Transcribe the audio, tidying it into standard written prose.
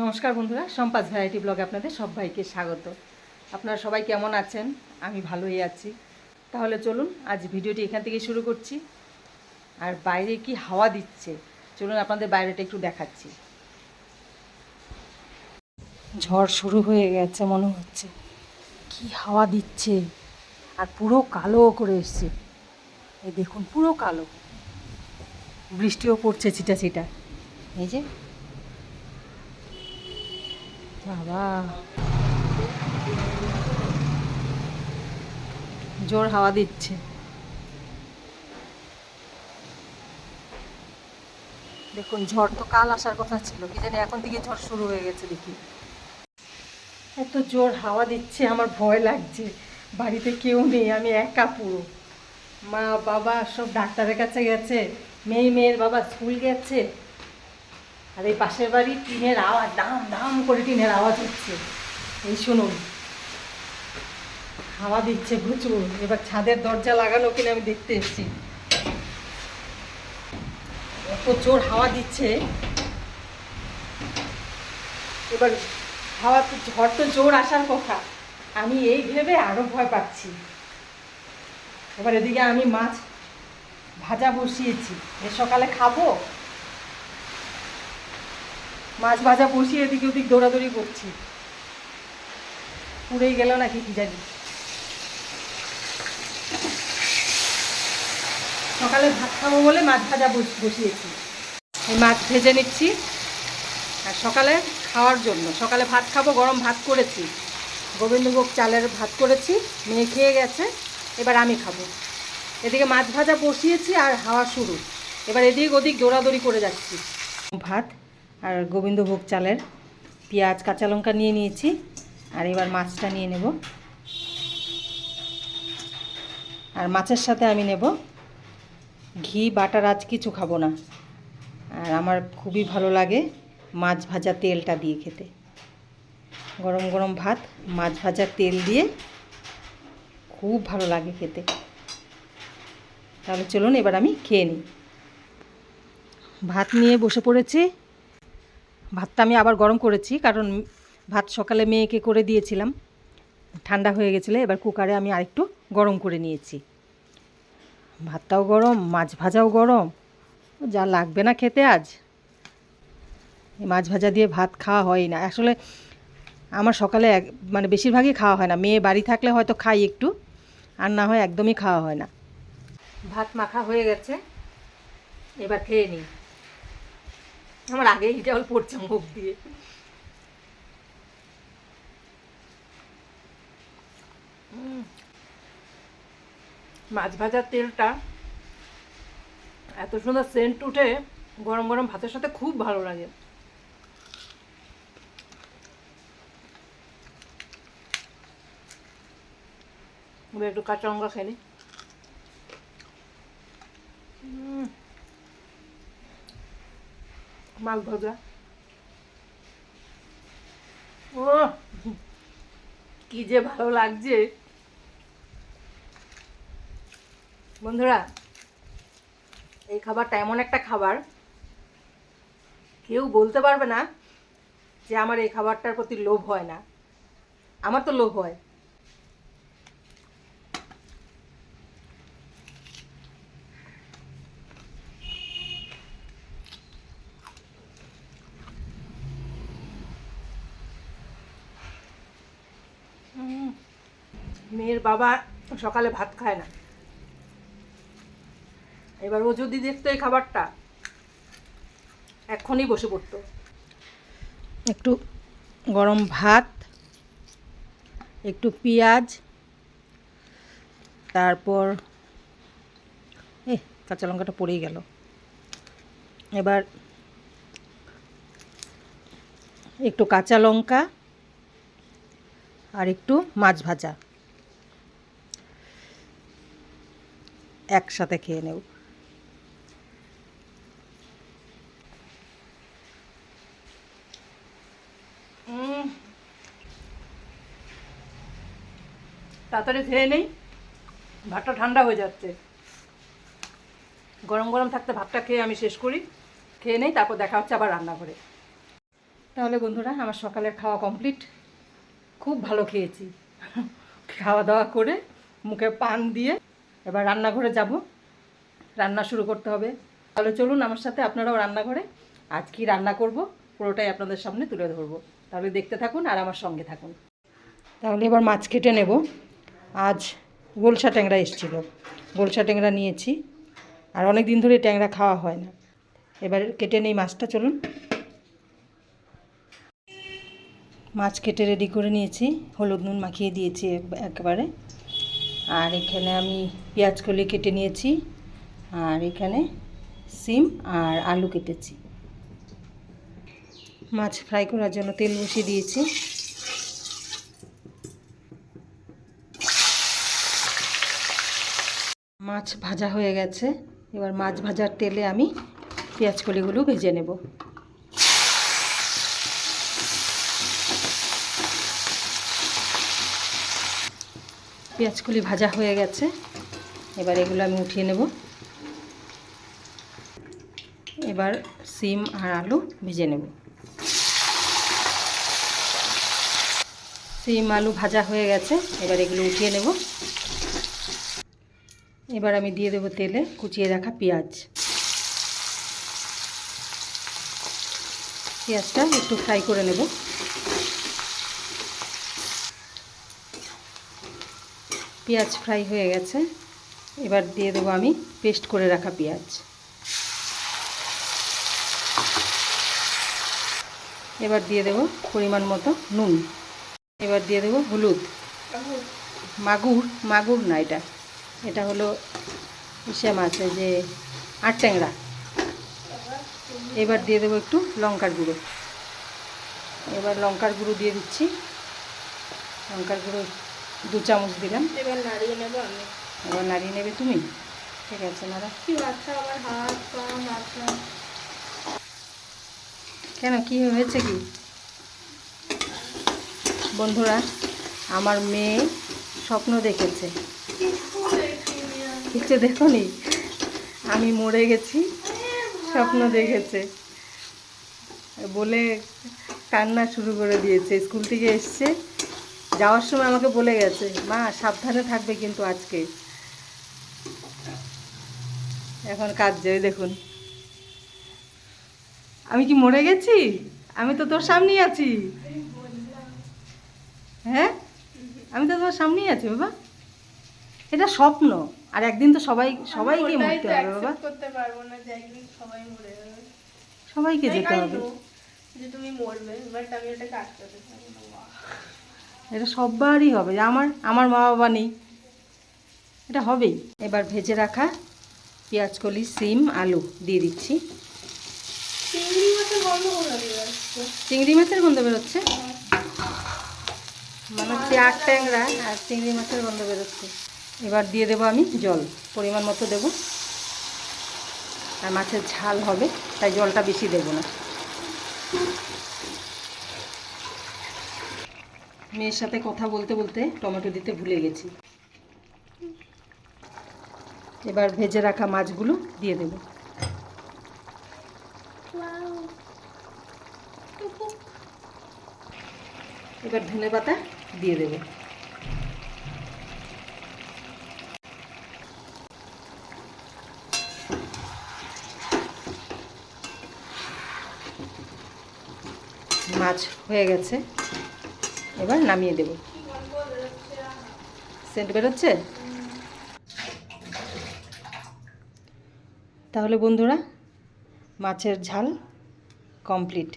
নমস্কার বন্ধুরা, সম্পাস ভ্যারাইটি ব্লগে আপনাদের সবাইকে স্বাগত। আপনারা সবাই কেমন আছেন? আমি ভালোই আছি। তাহলে চলুন আজ ভিডিওটি এখান থেকে শুরু করছি। আর বাইরে কি হাওয়া দিচ্ছে, চলুন আপনাদের বাইরেটা একটু দেখাচ্ছি। ঝড় শুরু হয়ে গেছে মনে হচ্ছে, কি হাওয়া দিচ্ছে। আর পুরো কালো করে এসছে, এই দেখুন পুরো কালো। বৃষ্টিও পড়ছে ছিটা ছিটা, এই যে বাবা, জোর হাওয়া দিচ্ছে। দেখুন ঝড় তো কাল আসার কথা ছিল, কি জানি এখন থেকে ঝড় শুরু হয়ে গেছে। দেখি এত জোর হাওয়া দিচ্ছে, আমার ভয় লাগছে। বাড়িতে কেউ নেই, আমি একা পুরো। মা বাবা সব ডাক্তারের কাছে গেছে, মেয়ের বাবা স্কুল গেছে। আর এই পাশের বাড়ি টিনের আওয়াজ, দাম দাম করে টিনের আওয়াজ হচ্ছে। এই শুনুন, হাওয়া দিচ্ছে প্রচুর। এবার ছাদের দরজা লাগানো কিনা আমি দেখতে এসেছি। এত জোর হাওয়া দিচ্ছে। এবার হাওয়া তো, ঝড় তো জোর আসার কথা, আমি এই ভেবে আরও ভয় পাচ্ছি। এবার এদিকে আমি মাছ ভাজা বসিয়েছি, এ সকালে খাবো। মাছ ভাজা বসিয়ে এদিকে ওদিক দৌড়াদৌড়ি করছি, পুড়েই গেল নাকি কি জানি। সকালে ভাত খাবো বলে মাছ ভাজা বসিয়েছি। এই মাছ ভেজে নিচ্ছি আর সকালে খাওয়ার জন্য। সকালে ভাত খাবো, গরম ভাত করেছি, গোবিন্দভোগ চালের ভাত করেছি, মেয়ে খেয়ে গেছে, এবার আমি খাবো। এদিকে মাছ ভাজা বসিয়েছি আর হাওয়া শুরু। এবার এদিক ওদিক দৌড়াদৌড়ি করে যাচ্ছি। ভাত আর গোবিন্দভোগ চালের, পেঁয়াজ কাঁচা লঙ্কা নিয়ে নিয়েছি। আর এবার মাছটা নিয়ে নেব। আর মাছের সাথে আমি নেব ঘি, বাটার। আজ কিছু খাবো না। আর আমার খুবই ভালো লাগে মাছ ভাজা তেলটা দিয়ে খেতে। গরম গরম ভাত, মাছ ভাজা তেল দিয়ে খুব ভালো লাগে খেতে। তাহলে চলুন এবার আমি খেয়ে নিই। ভাত নিয়ে বসে পড়েছি। ভাতটা আমি আবার গরম করেছি, কারণ ভাত সকালে মেয়েকে করে দিয়েছিলাম, ঠান্ডা হয়ে গেছিলো। এবার কুকারে আমি আরেকটু গরম করে নিয়েছি। ভাতটাও গরম, মাছ ভাজাও গরম, যা লাগবে না খেতে আজ। এই মাছ ভাজা দিয়ে ভাত খাওয়া হয় না আসলে আমার সকালে, মানে বেশিরভাগই খাওয়া হয় না। মেয়ে বাড়ি থাকলে হয়তো খাই একটু, আর না হয় একদমই খাওয়া হয় না। ভাত মাখা হয়ে গেছে, এবার খেয়ে নিই। আমার আগেই জল পড়ছে মুখ দিয়ে। মাছ ভাজার তেলটা এত সুন্দর সেন্ট উঠে, গরম গরম ভাতের সাথে খুব ভালো লাগে। একটু কাঁচা লঙ্কা খেয়ে নিই। মাছ ভাজা, ও কি যে ভালো লাগছে বন্ধুরা। এই খাবারটা এমন একটা খাবার, কেউ বলতে পারবে না যে আমার এই খাবারটার প্রতি লোভ হয় না। আমার তো লোভ হয়। মেয়ের বাবা সকালে ভাত খায় না, এবার ও যদি দেখতো এই খাবারটা, এক্ষুনি বসে পড়তো। একটু গরম ভাত, একটু পেঁয়াজ, তারপর কাঁচা লঙ্কাটা পড়েই গেল। এবার একটু কাঁচা লঙ্কা আর একটু মাছ ভাজা একসাথে খেয়ে নেব। তাড়াতাড়ি খেয়ে নেই, ভাতটা ঠান্ডা হয়ে যাচ্ছে। গরম গরম থাকতে ভাতটা খেয়ে আমি শেষ করি, খেয়ে নেই, তারপর দেখা হচ্ছে আবার রান্নাঘরে। তাহলে বন্ধুরা আমার সকালের খাওয়া কমপ্লিট। খুব ভালো খেয়েছি। খাওয়া দাওয়া করে মুখে পান দিয়ে এবার রান্নাঘরে যাব, রান্না শুরু করতে হবে। তাহলে চলুন আমার সাথে আপনারাও রান্নাঘরে। আজ কি রান্না করব পুরোটাই আপনাদের সামনে তুলে ধরবো। তাহলে দেখতে থাকুন আর আমার সঙ্গে থাকুন। তাহলে এবার মাছ কেটে নেব। আজ গোলসা ট্যাংরা এসেছিলো, গোলসা ট্যাংরা নিয়েছি। আর অনেক দিন ধরে ট্যাংরা খাওয়া হয় না। এবার কেটে নেই মাছটা, চলুন। মাছ কেটে রেডি করে নিয়েছি, হলুদ নুন মাখিয়ে দিয়েছি একেবারে। আর এখানে আমি পেঁয়াজ কলি কেটে নিয়েছি, আর এখানে সিম আর আলু কেটেছি। মাছ ফ্রাই করার জন্য তেল বসিয়ে দিয়েছি। মাছ ভাজা হয়ে গেছে। এবার মাছ ভাজার তেলে আমি পেঁয়াজ কলিগুলো ভেজে নেব। পেঁয়াজকলি ভাজা হয়ে গেছে, এবার এগুলো আমি উঠিয়ে নেব। এবার সিম আর আলু ভেজে নেব। সিম আলু ভাজা হয়ে গেছে, এবার এগুলো উঠিয়ে নেব। এবার আমি দিয়ে দেবো তেলে কুচিয়ে রাখা পেঁয়াজ। পেঁয়াজটা একটু ফ্রাই করে নেব। পেঁয়াজ ফ্রাই হয়ে গেছে, এবার দিয়ে দেবো আমি পেস্ট করে রাখা পেঁয়াজ। এবার দিয়ে দেবো পরিমাণ মতো নুন। এবার দিয়ে দেবো হলুদ। মাগুর না, এটা হলো ইসে মাছ, যে আট ট্যাংরা। এবার দিয়ে দেবো একটু লঙ্কার গুঁড়ো। এবার লঙ্কার গুঁড়ো দিয়ে দিচ্ছি, লঙ্কার গুঁড়ো 2 চামচ দিলাম। এবার নাড়িয়ে নেবো আমি। এবার নাড়িয়ে নেবে তুমি? ঠিক আছে, নাড়া। কি বাচ্চা, আমার হাত পা মাথা। কেন, কি হয়েছে কি বন্ধুরা? আমার মেয়ে স্বপ্ন দেখেছে। কিছু দেখোনি? আমি মরে গেছি, স্বপ্ন দেখেছে বলে কান্না শুরু করে দিয়েছে। স্কুল থেকে এসছে, যাওয়ার সময় আমাকে বলে গেছে, মা সাবধানে থাকবে কিন্তু আজকে। এখন কাঁদছে, ওই দেখুন। আমি কি মরে গেছি? আমি তো তোর সামনেই আছি। হ্যাঁ, আমি তো তোমার সামনেই আছি বাবা। এটা স্বপ্ন, আর একদিন তো সবাইকে মরতে হবে বাবা। করতে পারবো না যে একদিন সবাই মরে যাবে। সবাইকে যেতে হবে। যে তুমি মরবে, বাট আমি এটাকে আটকাতে পারবো না। এটা সবারই হবে। আমার মা বাবা নেই, এটা হবেই। এবার ভেজে রাখা পেঁয়াজ কলি, সিম, আলু দিয়ে দিচ্ছি। চিংড়ি মাছের গন্ধ কোথা দিয়ে আসছে? চিংড়ি মাছের গন্ধ বেরোচ্ছে, মানে হচ্ছে আট ট্যাংরা আর চিংড়ি মাছের গন্ধ বেরোচ্ছে। এবার দিয়ে দেবো আমি জল, পরিমাণ মতো দেবো। আর মাছের ঝাল হবে, তাই জলটা বেশি দেবো না। মেয়ের সাথে কথা বলতে বলতে টমেটো দিতে ভুলে গেছি। এবার ভেজে রাখা মাছগুলো দিয়ে দেব। এবার ধনে পাতা দিয়ে দেব। মাছ হয়ে গেছে, এবার নামিয়ে দেব। সেন্ট বেরোচ্ছে। তাহলে বন্ধুরা মাছের ঝাল কমপ্লিট।